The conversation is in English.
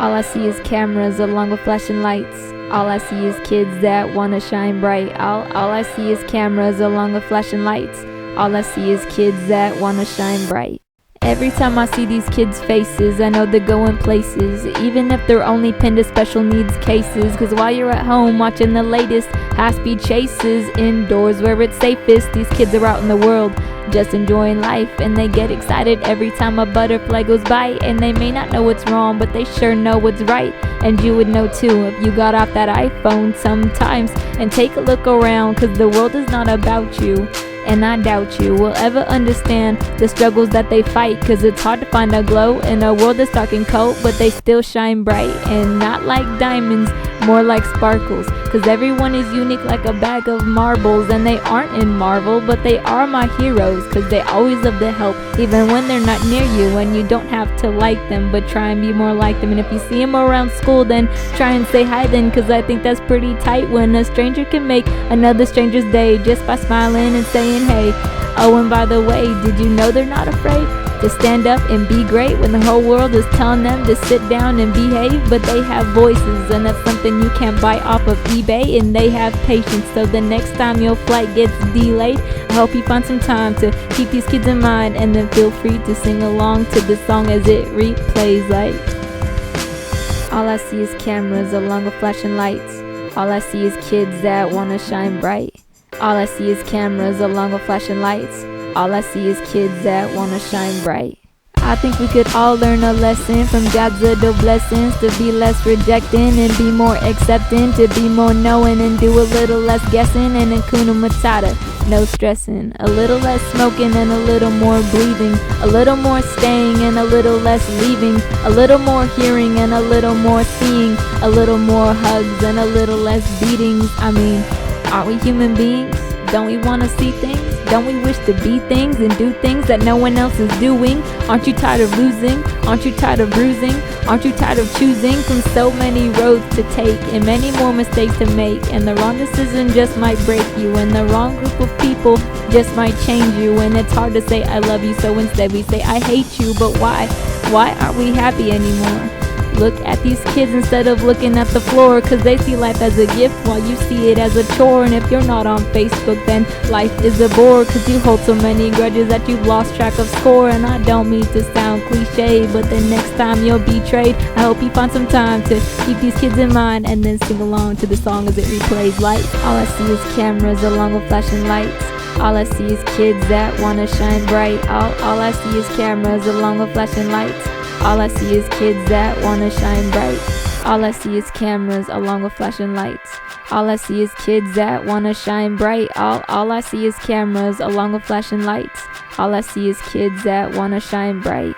All I see is cameras along with flashing lights. All I see is kids that wanna shine bright. All I see is cameras along with flashing lights. All I see is kids that wanna shine bright. Every time I see these kids' faces, I know they're going places, even if they're only pinned to special needs cases. Cause while you're at home watching the latest high-speed chases, indoors where it's safest, these kids are out in the world just enjoying life. And they get excited every time a butterfly goes by. And they may not know what's wrong, but they sure know what's right. And you would know too if you got off that iPhone sometimes and take a look around, cause the world is not about you. And I doubt you will ever understand the struggles that they fight, cause it's hard to find a glow in a world that's dark and cold, but they still shine bright. And not like diamonds, more like sparkles, cause everyone is unique like a bag of marbles. And they aren't in Marvel, but they are my heroes, cause they always love to help, even when they're not near you. And you don't have to like them, but try and be more like them. And if you see them around school, then try and say hi then, cause I think that's pretty tight when a stranger can make another stranger's day just by smiling and saying hey. Oh, and by the way, did you know they're not afraid to stand up and be great when the whole world is telling them to sit down and behave? But they have voices, and that's something you can't buy off of eBay. And they have patience, so the next time your flight gets delayed, I hope you find some time to keep these kids in mind. And then feel free to sing along to the song as it replays like. All I see is cameras along with flashing lights. All I see is kids that wanna shine bright. All I see is cameras along with flashing lights. All I see is kids that wanna shine bright. I think we could all learn a lesson from God's little blessings, to be less rejecting and be more accepting, to be more knowing and do a little less guessing, and Hakuna Matata, no stressing. A little less smoking and a little more breathing, a little more staying and a little less leaving, a little more hearing and a little more seeing, a little more hugs and a little less beatings. I mean, aren't we human beings? Don't we want to see things? Don't we wish to be things and do things that no one else is doing? Aren't you tired of losing? Aren't you tired of bruising? Aren't you tired of choosing from so many roads to take and many more mistakes to make? And the wrong decision just might break you, and the wrong group of people just might change you. And it's hard to say I love you, so instead we say I hate you. But why? Why aren't we happy anymore? Look at these kids instead of looking at the floor, cause they see life as a gift while you see it as a chore. And if you're not on Facebook, then life is a bore, cause you hold so many grudges that you've lost track of score. And I don't mean to sound cliche, but the next time you're betrayed, I hope you find some time to keep these kids in mind and then sing along to the song as it replays like. All I see is cameras along with flashing lights. All I see is kids that wanna shine bright. All I see is cameras along with flashing lights. All I see is kids that wanna shine bright. All I see is cameras along with flashing lights. All I see is kids that wanna shine bright. All I see is cameras along with flashing lights. All I see is kids that wanna shine bright.